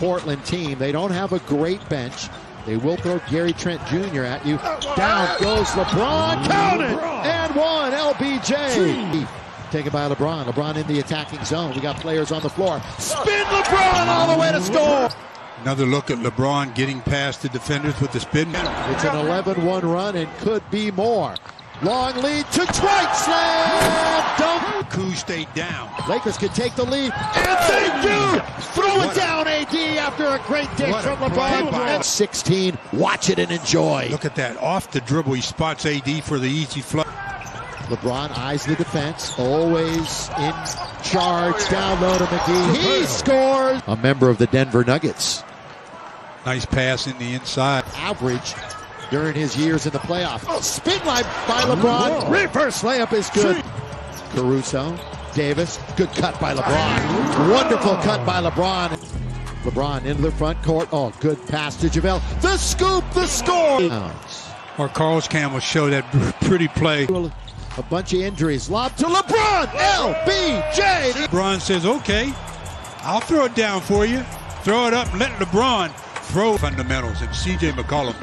Portland team. They don't have a great bench. They will throw Gary Trent Jr. at you. Down goes LeBron. Count it! And one, LBJ. Taken by LeBron. LeBron in the attacking zone. We got players on the floor. Spin LeBron all the way to score. Another look at LeBron getting past the defenders with the spin. It's an 11-1 run and could be more. Long lead to Dwight. Slam dunk. Kuz stayed down. Lakers can take the lead, and they do. Throw it down, AD, after a great dish from LeBron. And 16. Watch it and enjoy. Look at that. Off the dribble, he spots AD for the easy flush. LeBron eyes the defense, always in charge. Down low to McGee. He scores. A member of the Denver Nuggets. Nice pass in the inside. Average during his years in the playoffs. Oh, spin line by LeBron. Reverse layup is good. Caruso, Davis, good cut by LeBron. Wonderful cut by LeBron. LeBron into the front court. Oh, good pass to JaVale. The scoop, the score. Or Carl's Cam will show that pretty play. A bunch of injuries. Lob to LeBron. LBJ. LeBron says, okay, I'll throw it down for you. Throw it up and let LeBron throw fundamentals. And C.J. McCollum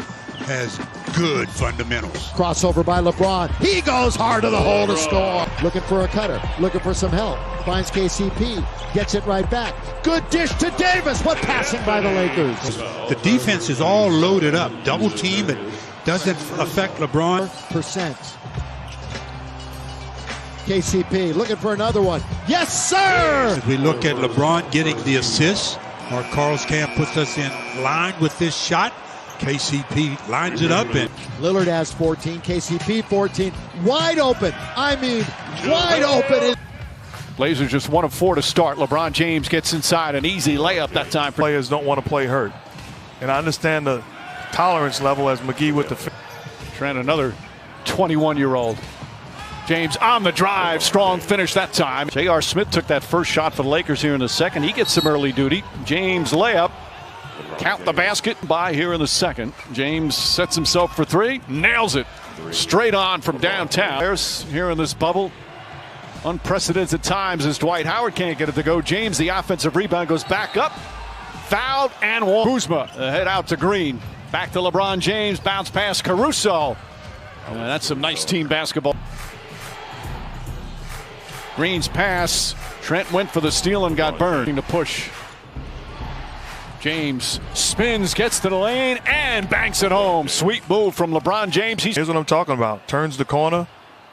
has good fundamentals. Crossover by LeBron. He goes hard to the hole to score. Looking for a cutter. Looking for some help. Finds KCP. Gets it right back. Good dish to Davis. What passing by the Lakers. The defense is all loaded up. Double team. It doesn't affect LeBron. Percent. KCP looking for another one. Yes, sir! As we look at LeBron getting the assist, or Carl's Camp puts us in line with this shot. KCP lines it up. And Lillard has 14, KCP 14. Wide open. I mean, wide open. Blazers just 1 of 4 to start. LeBron James gets inside, an easy layup that time. Players don't want to play hurt. And I understand the tolerance level as McGee with the... Trent, another 21-year-old. James on the drive, strong finish that time. J.R. Smith took that first shot for the Lakers here in the second. He gets some early duty. James layup. Count the basket by here in the second. James sets himself for 3, nails it. Straight on from downtown. There's here in this bubble. Unprecedented times as Dwight Howard can't get it to go. James, the offensive rebound, goes back up. Fouled and won. Kuzma head out to Green. Back to LeBron James. Bounce pass Caruso. That's some nice team basketball. Green's pass. Trent went for the steal and got burned. To push. James spins, gets to the lane, and banks it home. Sweet move from LeBron James. Here's what I'm talking about. Turns the corner.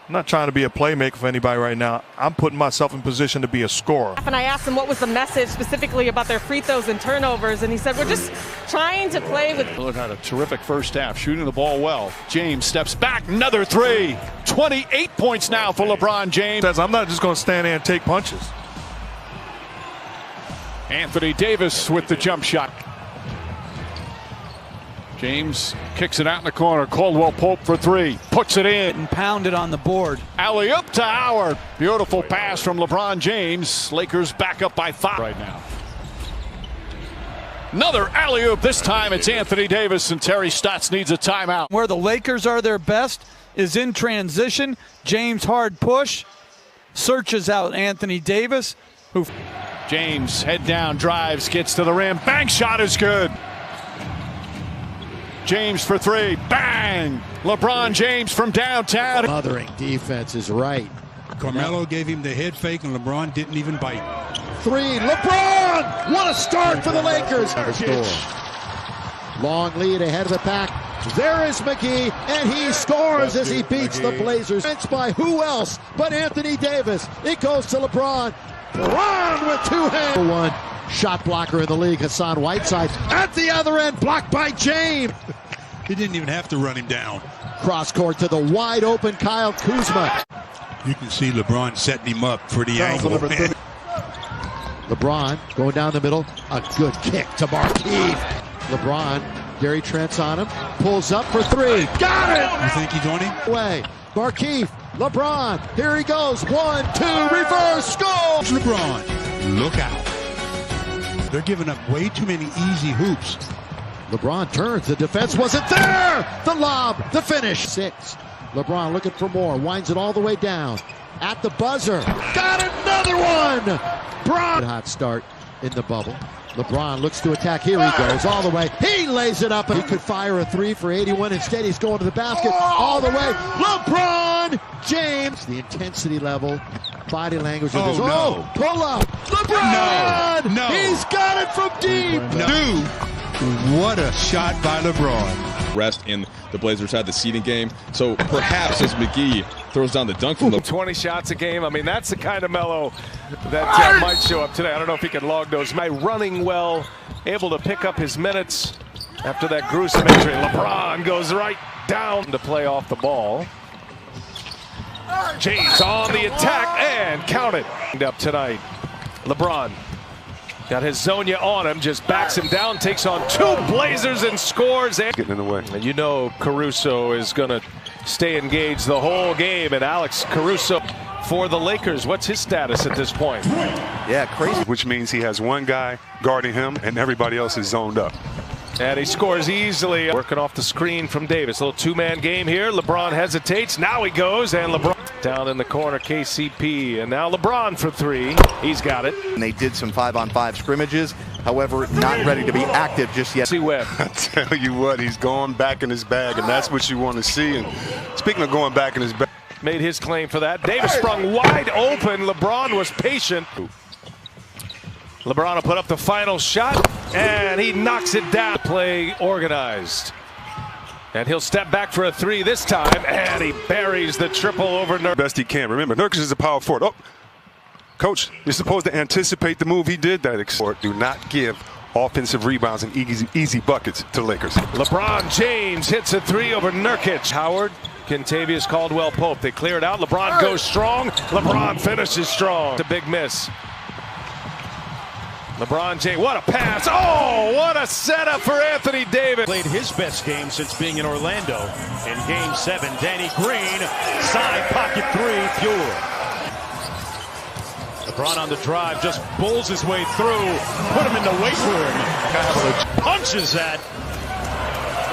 I'm not trying to be a playmaker for anybody right now. I'm putting myself in position to be a scorer. And I asked him what was the message specifically about their free throws and turnovers, and he said, we're just trying to play with... Lillard had a terrific first half, shooting the ball well. James steps back, another 3. 28 points now for LeBron James. I'm not just going to stand there and take punches. Anthony Davis with the jump shot. James kicks it out in the corner. Caldwell Pope for 3. Puts it in. And pounded on the board. Alley-oop to Howard. Beautiful pass from LeBron James. Lakers back up by 5 right now. Another alley-oop. This time it's Anthony Davis, and Terry Stotts needs a timeout. Where the Lakers are their best is in transition. James hard push. Searches out Anthony Davis. James head down, drives, gets to the rim. Bank shot is good. James for 3. Bang! LeBron James from downtown. Mothering defense is right. Carmelo gave him the head fake, and LeBron didn't even bite. 3. LeBron! What a start for the Lakers. Long lead ahead of the pack. There is McGee, and he scores as he beats the Blazers. Bench by who else but Anthony Davis. It goes to LeBron. LeBron with 2 hands. 1 shot blocker in the league, Hassan Whiteside. At the other end, blocked by James. He didn't even have to run him down. Cross court to the wide open Kyle Kuzma. You can see LeBron setting him up for the angle. LeBron going down the middle. A good kick to Markieff. LeBron, Gary Trent's on him. Pulls up for 3. Got it! You think he's on him? Away. Markieff. LeBron. Here he goes. 1, 2. Reverse. Goal. LeBron. Look out. They're giving up way too many easy hoops. LeBron turns. The defense wasn't there. The lob. The finish. 6. LeBron looking for more. Winds it all the way down. At the buzzer. Got another one. Hot start in the bubble. LeBron looks to attack. Here he goes all the way. He lays it up. He could fire a three for 81. Instead, he's going to the basket all the way. LeBron James. The intensity level, body language of his. No. Pull up. LeBron. No. He's got it from deep. No. Dude, what a shot by LeBron. Rest in the Blazers had the seeding game. So perhaps as McGee throws down the dunk from the 20 shots a game. I mean, that's the kind of Melo that might show up today. I don't know if he can log those. Running well, able to pick up his minutes after that gruesome injury. LeBron goes right down to play off the ball. James on the attack and count it. Up tonight. LeBron got his Zonia on him, just backs him down, takes on two Blazers and scores. Getting in the way. And you know Caruso is going to stay engaged the whole game. And Alex Caruso for the Lakers, what's his status at this point? Yeah, crazy. Which means he has one guy guarding him and everybody else is zoned up. And he scores easily. Working off the screen from Davis. A little two-man game here. LeBron hesitates. Now he goes. And LeBron down in the corner, KCP. And now LeBron for three. He's got it. And they did some 5-on-5 scrimmages. However, not ready to be active just yet. See Webb. I tell you what, he's going back in his bag, and that's what you want to see. And speaking of going back in his bag. Made his claim for that. Davis sprung wide open. LeBron was patient. LeBron will put up the final shot, and he knocks it down. Play organized. And he'll step back for a three this time, and he buries the triple over Nurkic. Best he can. Remember, Nurkic is a power forward. Oh, coach, you're supposed to anticipate the move. He did that. Do not give offensive rebounds and easy buckets to the Lakers. LeBron James hits a three over Nurkic. Howard, Kentavious Caldwell-Pope. They clear it out. LeBron goes strong. LeBron finishes strong. It's a big miss. LeBron James, what a pass. Oh, what a setup for Anthony Davis. Played his best game since being in Orlando. In Game 7, Danny Green, side pocket three, pure. LeBron on the drive, just bulls his way through, put him in the weight room. Punches that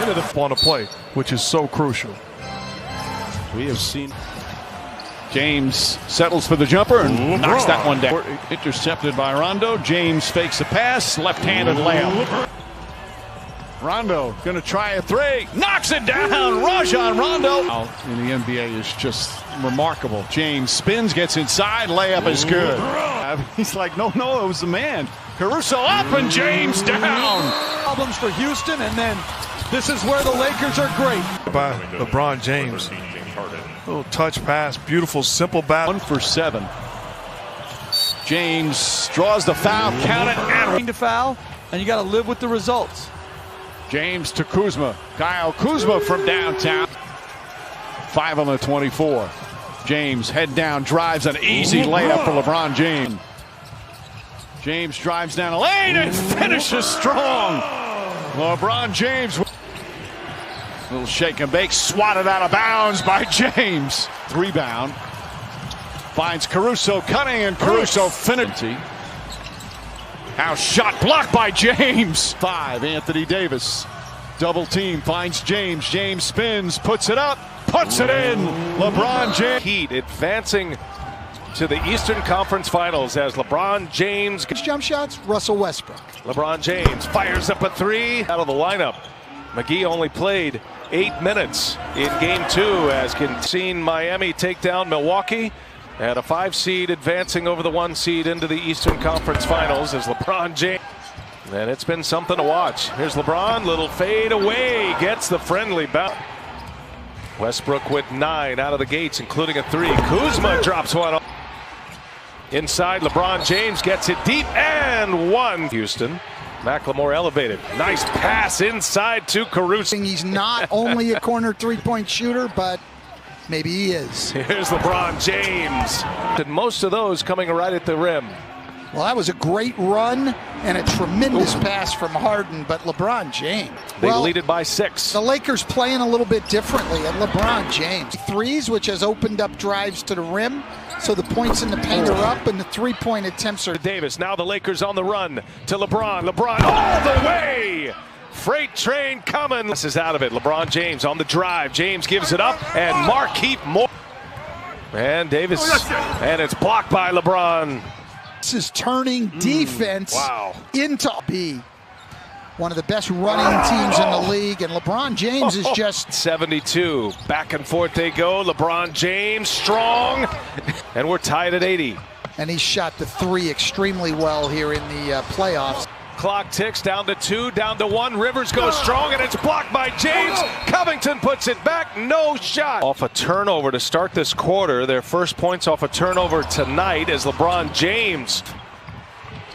into the on a play, which is so crucial. We have seen. James settles for the jumper and knocks that one down. Intercepted by Rondo. James fakes a pass, left-handed layup. Rondo going to try a three, knocks it down. Rajon Rondo in the NBA is just remarkable. James spins, gets inside, layup is good. He's like, no, it was the man. Caruso up and James down. Problems for Houston, and then this is where the Lakers are great. By LeBron James. Little touch pass, beautiful, simple bat. 1 for 7. James draws the foul, count it, and To foul, and you got to live with the results. James to Kuzma. Kyle Kuzma from downtown. 5 on the 24. James head down, drives an easy layup for LeBron James. James drives down a lane and finishes strong. LeBron James. Little shake and bake, swatted out of bounds by James. Rebound. Finds Caruso cutting, and Caruso finishes. Now shot blocked by James. 5, Anthony Davis. Double team, finds James. James spins, puts it up, puts it in. LeBron James. Heat advancing to the Eastern Conference Finals as LeBron James. Jump shots, Russell Westbrook. LeBron James fires up a three out of the lineup. McGee only played 8 minutes in Game 2 as seen Miami take down Milwaukee. And a 5 seed advancing over the 1 seed into the Eastern Conference Finals as LeBron James. And it's been something to watch. Here's LeBron, little fade away, gets the friendly bounce. Westbrook with 9 out of the gates, including a 3. Kuzma drops one. Inside, LeBron James gets it deep and 1. Houston. McLemore elevated. Nice pass inside to Caruso. He's not only a corner three-point shooter, but maybe he is. Here's LeBron James. And most of those coming right at the rim. Well, that was a great run and a tremendous pass from Harden, but LeBron James. They lead it by 6. The Lakers playing a little bit differently, and LeBron James. Threes, which has opened up drives to the rim, so the points in the paint are up, and the three-point attempts are. Davis, now the Lakers on the run to LeBron. LeBron all the way! Freight train coming. This is out of it. LeBron James on the drive. James gives it up, and Markieff Morris. And Davis, and it's blocked by LeBron. This is turning defense into be one of the best running teams in the league, and LeBron James is just 72. Back and forth they go. LeBron James strong, and we're tied at 80. And he shot the three extremely well here in the playoffs. Clock ticks down to 2, down to 1. Rivers goes strong, and it's blocked by James. Covington puts it back. No shot. Off a turnover to start this quarter. Their first points off a turnover tonight as LeBron James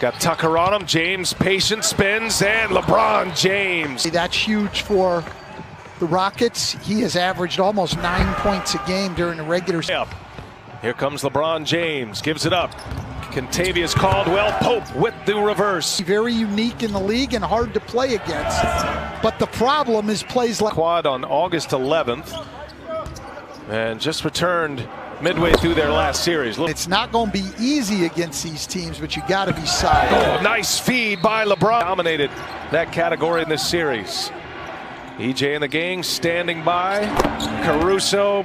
got Tucker on him. James patient spins, and LeBron James. That's huge for the Rockets. He has averaged almost 9 points a game during the regular season. Here comes LeBron James. Gives it up. Contavious Caldwell Pope with the reverse. Very unique in the league and hard to play against. But the problem is plays like quad on August 11th. And just returned midway through their last series. It's not going to be easy against these teams, but you got to be solid. Oh, nice feed by LeBron. Dominated that category in this series. EJ and the gang standing by. Caruso.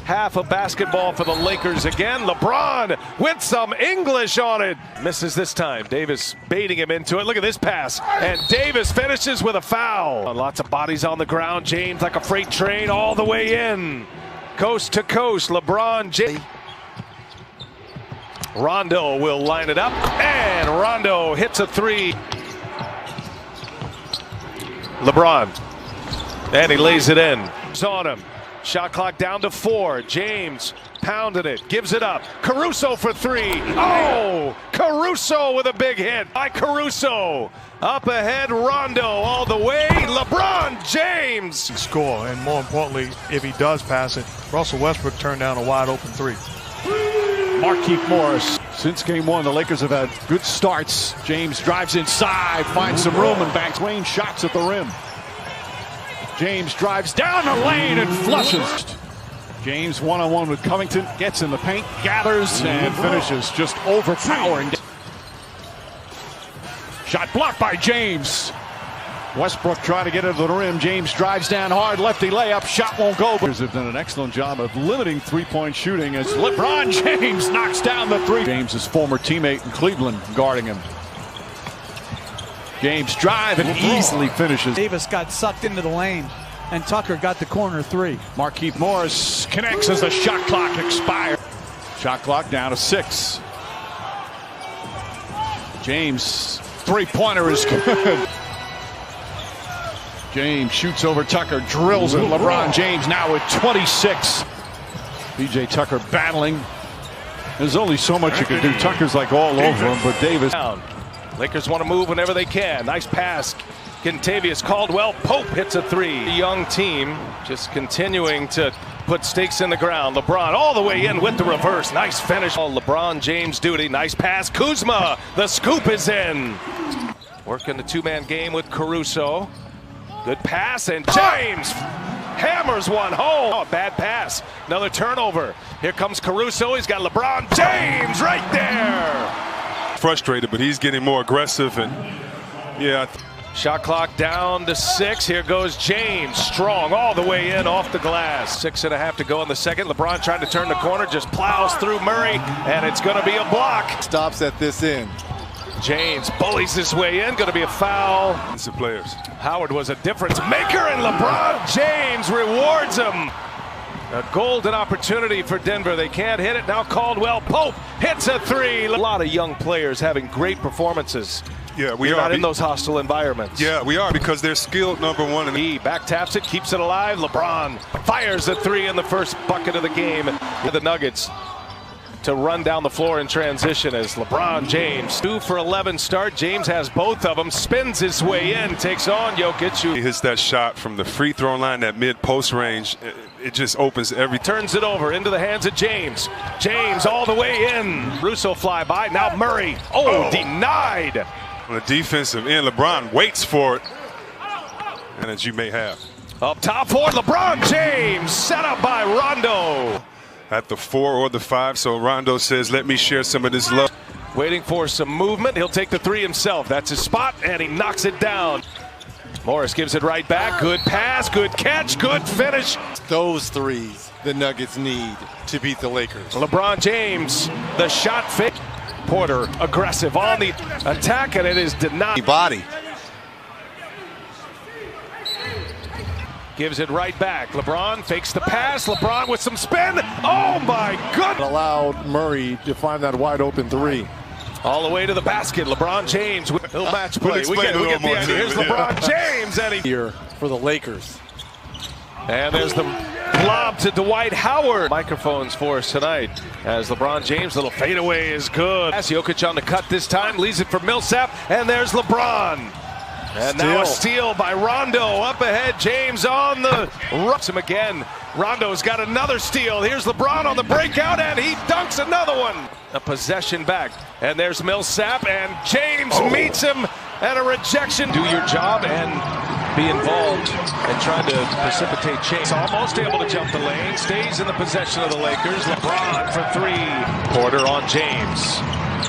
Half of basketball for the Lakers again. LeBron with some English on it. Misses this time. Davis baiting him into it. Look at this pass. And Davis finishes with a foul. Lots of bodies on the ground. James like a freight train all the way in. Coast to coast. LeBron James. Rondo will line it up. And Rondo hits a three. LeBron. And he lays it in. It's on him. Shot clock down to 4. James pounded it, gives it up. Caruso for 3. Oh, Caruso with a big hit by Caruso. Up ahead, Rondo all the way. LeBron James. Score, and more importantly, if he does pass it, Russell Westbrook turned down a wide open 3. Markieff Morris. Since game 1, the Lakers have had good starts. James drives inside, finds some room, and banks Wayne shots at the rim. James drives down the lane and flushes. James one-on-one with Covington, gets in the paint, gathers, and finishes, just overpowering. Shot blocked by James. Westbrook trying to get it to the rim. James drives down hard, lefty layup, shot won't go. Lakers have done an excellent job of limiting three-point shooting as LeBron James knocks down the three. James' former teammate in Cleveland guarding him. James drive and easily finishes. Davis got sucked into the lane, and Tucker got the corner 3. Markieff Morris connects as the shot clock expires. Shot clock down to 6. James, three-pointer is good. James shoots over Tucker, drills it. LeBron James now with 26. PJ Tucker battling. There's only so much you can do. Tucker's like all over him, but Davis. Lakers want to move whenever they can. Nice pass. Contavious Caldwell Pope hits a 3. The young team just continuing to put stakes in the ground. LeBron all the way in with the reverse. Nice finish. All LeBron James duty. Nice pass. Kuzma. The scoop is in. Working the two-man game with Caruso. Good pass, and James hammers one home. Oh, a bad pass. Another turnover. Here comes Caruso. He's got LeBron James right there. Frustrated, but he's getting more aggressive, and yeah. Shot clock down to 6. Here goes James, strong all the way in off the glass. 6.5 to go in the second. LeBron trying to turn the corner, just plows through Murray, and it's going to be a block. Stops at this end. James bullies his way in, going to be a foul. It's the players. Howard was a difference maker, and LeBron James rewards him. A golden opportunity for Denver. They can't hit it. Now Caldwell Pope hits a 3. A lot of young players having great performances. Yeah, we You're are not in those hostile environments. Yeah, we are, because they're skilled #1. And he back taps it, keeps it alive. LeBron fires a 3 in the first bucket of the game. The Nuggets to run down the floor in transition as LeBron James. 2 for 11 start. James has both of them. Spins his way in. Takes on Jokic. He hits that shot from the free throw line, that mid-post range. It just opens every. Turns it over into the hands of James. James all the way in. Russo fly by. Now Murray. Oh, denied. On the defensive end, LeBron waits for it. And as you may have. Up top for LeBron James. Set up by Rondo. At the 4 or the 5, so Rondo says, let me share some of this love. Waiting for some movement. He'll take the 3 himself. That's his spot, and he knocks it down. Morris gives it right back. Good pass, good catch, good finish. Those threes the Nuggets need to beat the Lakers. LeBron James, the shot fake. Porter aggressive on the attack, and it is denied. Body. Gives it right back. LeBron fakes the pass. LeBron with some spin. Oh my goodness. Allowed Murray to find that wide open three. All the way to the basket. LeBron James with a match play. We get the idea. Here's LeBron James. And here for the Lakers. And there's the lob to Dwight Howard. Microphones for us tonight as LeBron James, little fadeaway is good. Jokic on the cut this time, leaves it for Millsap, and there's LeBron. And now a steal by Rondo up ahead. James on the rush him again. Rondo's got another steal. Here's LeBron on the breakout, and he dunks another one. A possession back, and there's Millsap, and James meets him, and a rejection. Do your job and be involved and trying to precipitate change. Almost able to jump the lane, stays in the possession of the Lakers. LeBron for three. Porter on James.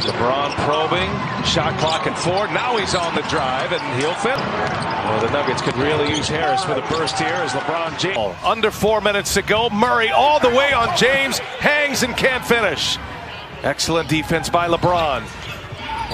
LeBron probing, shot clock at 4. Now he's on the drive, and he'll fit. Well, the Nuggets could really use Harris with a burst here as LeBron James. Under 4 minutes to go. Murray all the way on James, hangs and can't finish. Excellent defense by LeBron.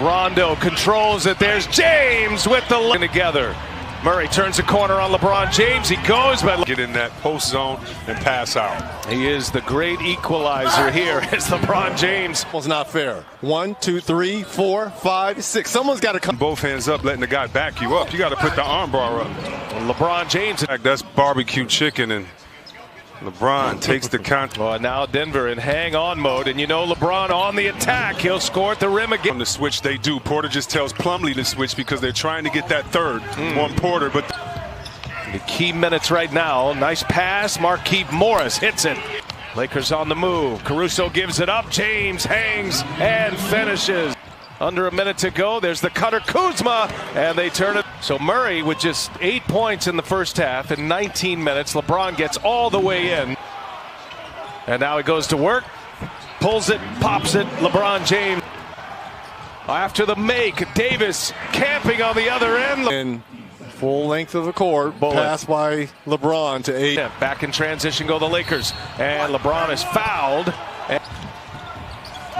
Rondo controls it. There's James with the together. Murray turns the corner on LeBron James. He goes, but get in that post zone and pass out. He is the great equalizer here as LeBron James. Was not fair. 1, 2, 3, 4, 5, 6. Someone's got to come. Both hands up, letting the guy back you up. You got to put the arm bar up. LeBron James. That's barbecue chicken, and LeBron takes the count. Well, now Denver in hang-on mode, and you know LeBron on the attack. He'll score at the rim again. On the switch, they do. Porter just tells Plumlee to switch because they're trying to get that third on Porter. But the key minutes right now. Nice pass. Markieff Morris hits it. Lakers on the move. Caruso gives it up. James hangs and finishes. Under a minute to go. There's the cutter Kuzma, and they turn it. So Murray with just 8 points in the first half in 19 minutes. LeBron gets all the way in. And now he goes to work. Pulls it, pops it. LeBron James. After the make, Davis camping on the other end. And full length of the court. Pass by LeBron to 8. Yeah, back in transition go the Lakers. And LeBron is fouled.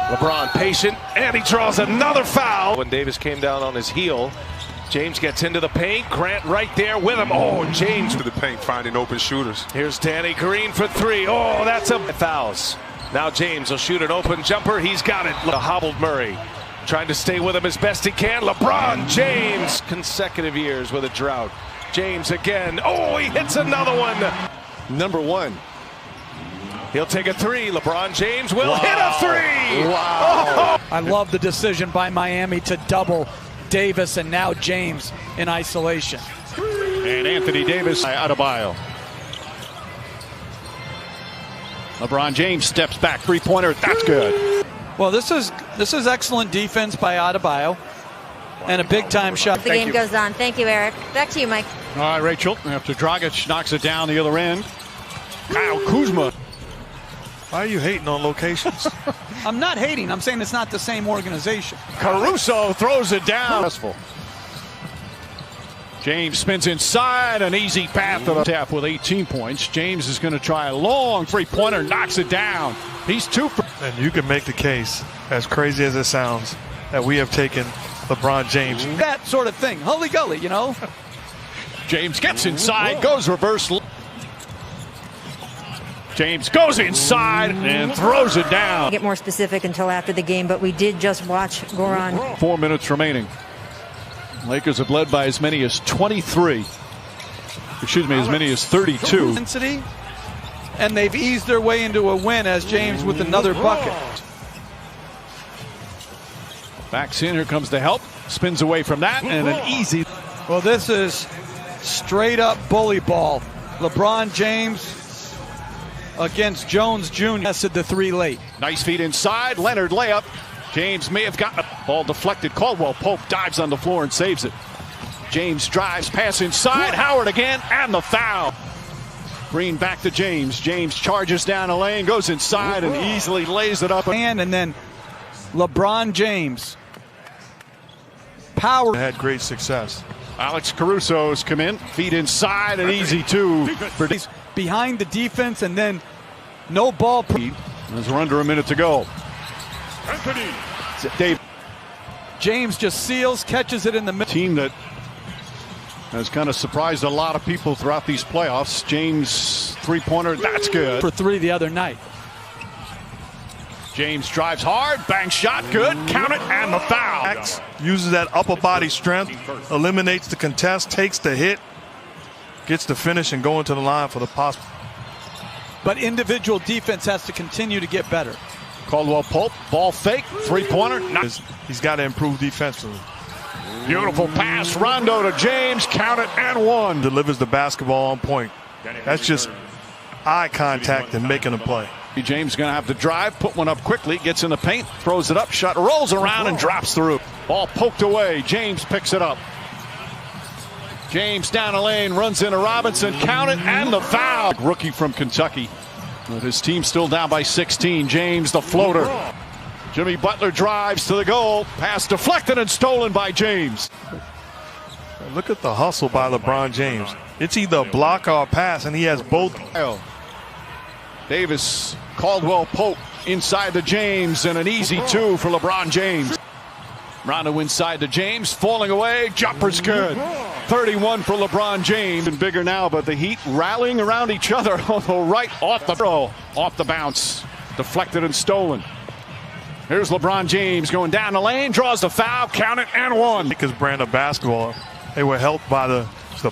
LeBron patient, and he draws another foul. When Davis came down on his heel, James gets into the paint. Grant right there with him. Oh, James to the paint, finding open shooters. Here's Danny Green for 3. Oh, that's a fouls. Now James will shoot an open jumper. He's got it. Hobbled Murray, trying to stay with him as best he can. LeBron James, consecutive years with a drought. James again. Oh, he hits another one. Number 1. He'll take a 3. LeBron James will hit a 3. Wow. I love the decision by Miami to double Davis and now James in isolation. And Anthony Davis, Adebayo. LeBron James steps back, three-pointer. That's good. Well, this is excellent defense by Adebayo and a big-time shot. The game goes on. Thank you, Eric. Back to you, Mike. All right, Rachel. After Dragic knocks it down the other end, Kyle Kuzma. Why are you hating on locations? I'm not hating. I'm saying it's not the same organization. Caruso throws it down. James spins inside, an easy path to the tap with 18 points. James is going to try a long three-pointer, knocks it down. He's 2 for. And you can make the case, as crazy as it sounds, that we have taken LeBron James. That sort of thing. Hully gully, you know. James gets inside, goes reverse. James goes inside and throws it down. Get more specific until after the game, but we did just watch Goran. 4 minutes remaining. Lakers have led by as many as 23. Excuse me, as many as 32. Intensity, and they've eased their way into a win as James with another bucket. Backs in, here comes the help. Spins away from that, and an easy. Well, this is straight up bully ball. LeBron James against Jones Jr. Tested the 3 late. Nice feed inside. Leonard layup. James may have gotten a ball deflected. Caldwell Pope dives on the floor and saves it. James drives, pass inside. Howard again, and the foul. Green back to James. James charges down a lane, goes inside, and easily lays it up. And then LeBron James. Power. Had great success. Alex Caruso's come in. Feed inside, an easy 2. He's behind the defense, and then no ball. As we're under a minute to go. Anthony Dave. James just seals, catches it in the middle. Team that has kind of surprised a lot of people throughout these playoffs. James three-pointer, that's good. For 3 the other night. James drives hard, bang shot, good, count it, and the foul. Uses that upper body strength, eliminates the contest, takes the hit, gets the finish, and going to the line for the pass. But individual defense has to continue to get better. Caldwell Pope, ball fake, three-pointer. He's got to improve defensively. Beautiful pass, Rondo to James, count it, and one. Delivers the basketball on point. That's just eye contact and making a play. James going to have to drive, put one up quickly, gets in the paint, throws it up, shot rolls around and drops through. Ball poked away, James picks it up. James down the lane, runs into Robinson, count it, and the foul. Rookie from Kentucky. With his team still down by 16, James the floater. Jimmy Butler drives to the goal, pass deflected and stolen by James. Look at the hustle by LeBron James. It's either a block or a pass, and he has both. Davis, Caldwell Pope inside to James, and an easy two for LeBron James. Rondo inside to James, falling away, jumper's good. 31 for LeBron James. And bigger now, but the Heat rallying around each other on the right, off the throw, off the bounce, deflected and stolen. Here's LeBron James going down the lane, draws the foul, count it, and one. His brand of basketball, they were helped by the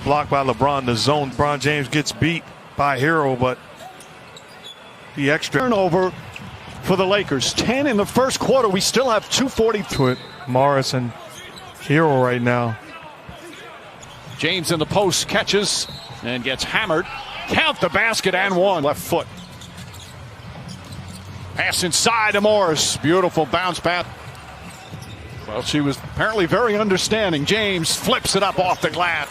block by LeBron, the zone. LeBron James gets beat by Hero, but the extra turnover for the Lakers. 10 in the first quarter. We still have 2:40 to it. Morris and Hero right now. James in the post, catches and gets hammered. Count the basket and one. Left foot. Pass inside to Morris. Beautiful bounce back. Well, she was apparently very understanding. James flips it up off the glass.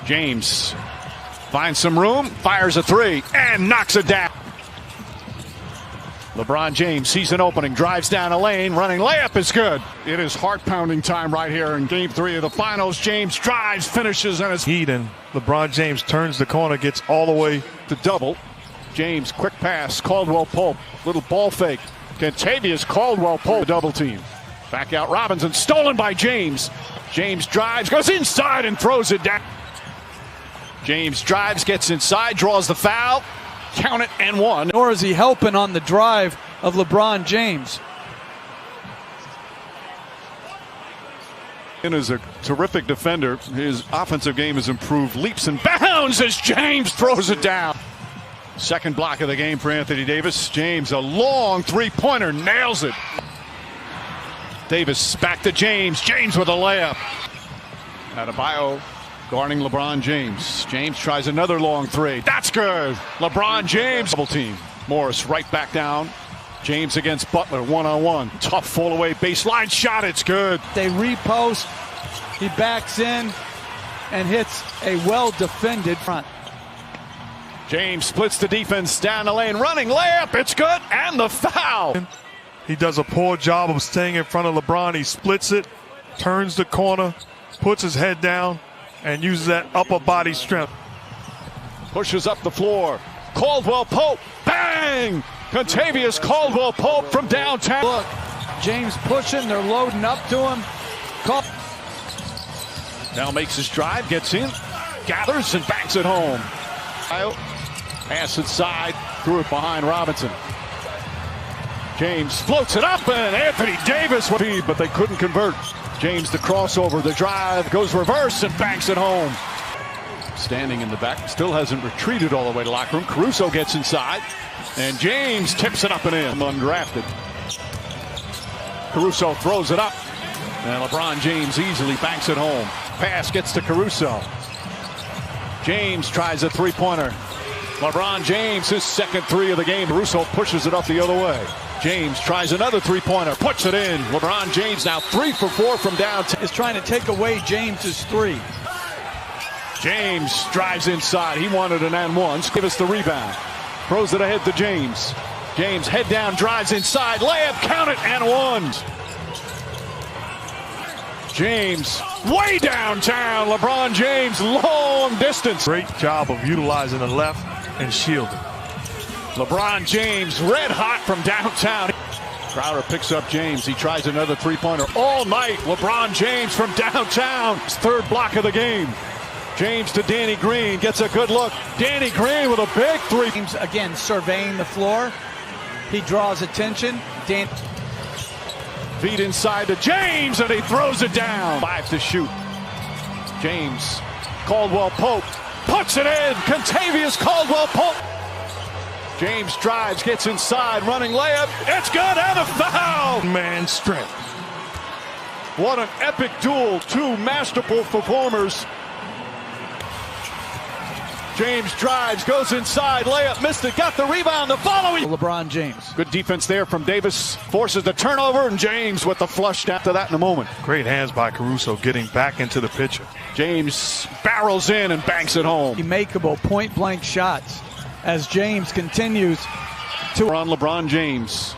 James finds some room, fires a three, and knocks it down. LeBron James sees an opening, drives down a lane, running layup is good. It is heart-pounding time right here in Game 3 of the Finals. James drives, finishes, and is heat, and LeBron James turns the corner, gets all the way to double. James, quick pass, Caldwell Pope, little ball fake. Kentavious Caldwell Pope, double team. Back out Robinson, stolen by James. James drives, goes inside and throws it down. James drives, gets inside, draws the foul. Count it and one. Nor is he helping on the drive of LeBron James. And is a terrific defender. His offensive game has improved leaps and bounds as James throws it down. Second block of the game for Anthony Davis. James, a long three-pointer, nails it. Davis back to James. James with a layup. Adebayo guarding LeBron James. James tries another long three. That's good. LeBron James. Double team. Morris right back down. James against Butler, one-on-one. Tough fall-away baseline shot. It's good. They repost. He backs in and hits a well-defended front. James splits the defense down the lane. Running layup. It's good. And the foul. He does a poor job of staying in front of LeBron. He splits it, turns the corner, puts his head down, and uses that upper body strength. Pushes up the floor. Caldwell Pope. Bang! Kentavious Caldwell Pope from downtown. Look, James pushing. They're loading up to him. Now makes his drive, gets in, gathers, and banks it home. Pass inside, threw it behind Robinson. James floats it up, and Anthony Davis would be, but they couldn't convert. James the crossover, the drive, goes reverse and banks it home. Standing in the back, still hasn't retreated all the way to locker room. Caruso gets inside, and James tips it up and in. Undrafted. Caruso throws it up, and LeBron James easily banks it home. Pass gets to Caruso. James tries a three-pointer. LeBron James, his second three of the game. Caruso pushes it up the other way. James tries another three-pointer, puts it in. LeBron James now 3 for 4 from downtown. Is trying to take away James's three. James drives inside. He wanted an and one. Give us the rebound. Throws it ahead to James. James head down, drives inside. Layup, count it, and one. James way downtown. LeBron James long distance. Great job of utilizing the left and shielding. LeBron James red hot from downtown. Crowder picks up James. He tries another three-pointer all night. LeBron James from downtown. His third block of the game. James to Danny Green. Gets a good look. Danny Green with a big three. James again surveying the floor. He draws attention. Feed inside to James, and he throws it down. 5 to shoot. James. Caldwell Pope puts it in. Contavious Caldwell Pope. James drives, gets inside, running layup. It's good, and a foul. Man strength. What an epic duel. Two masterful performers. James drives, goes inside, layup, missed it, got the rebound, the following. LeBron James. Good defense there from Davis, forces the turnover, and James with the flush after that in a moment. Great hands by Caruso getting back into the picture. James barrels in and banks it home. Makeable point-blank shots as James continues to on LeBron James.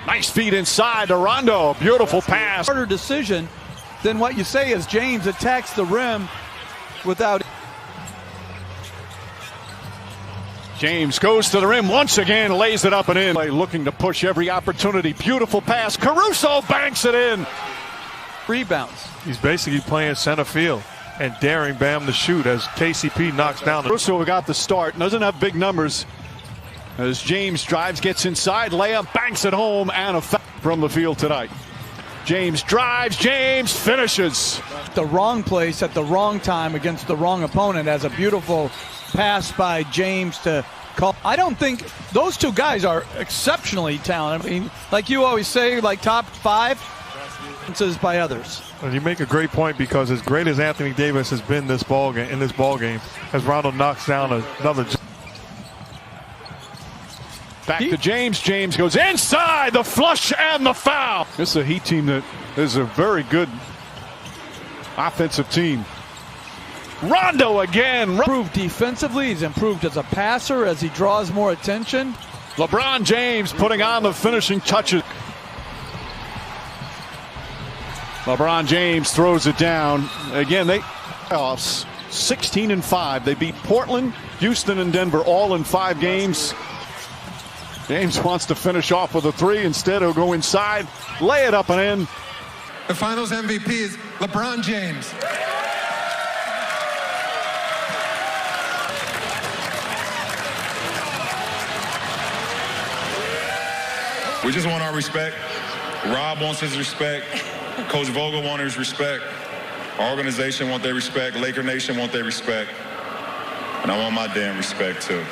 Nice feed inside to Rondo, beautiful pass. Harder decision than what you say as James attacks the rim without. James goes to the rim once again, lays it up and in. Looking to push every opportunity. Beautiful pass. Caruso banks it in. Rebounds. He's basically playing center field and daring Bam to shoot as KCP knocks down. Caruso got the start. Doesn't have big numbers. As James drives, gets inside, layup, banks it home, and a foul from the field tonight. James drives, James finishes. The wrong place at the wrong time against the wrong opponent as a beautiful pass by James to call. I don't think those two guys are exceptionally talented. I mean, like you always say, like top 5 by others. And you make a great point because as great as Anthony Davis has been in this ball game, as Rondo knocks down another. Back to James. James goes inside, the flush and the foul. This is a Heat team that is a very good offensive team. Rondo again. Improved defensively. He's improved as a passer as he draws more attention. LeBron James putting on the finishing touches. LeBron James throws it down. Again, they playoffs 16-5. They beat Portland, Houston, and Denver all in 5 games. James wants to finish off with a 3. Instead, he'll go inside, lay it up and in. The Finals MVP is LeBron James. We just want our respect. Rob wants his respect. Coach Vogel wants his respect. Our organization wants their respect. Laker Nation wants their respect. And I want my damn respect too.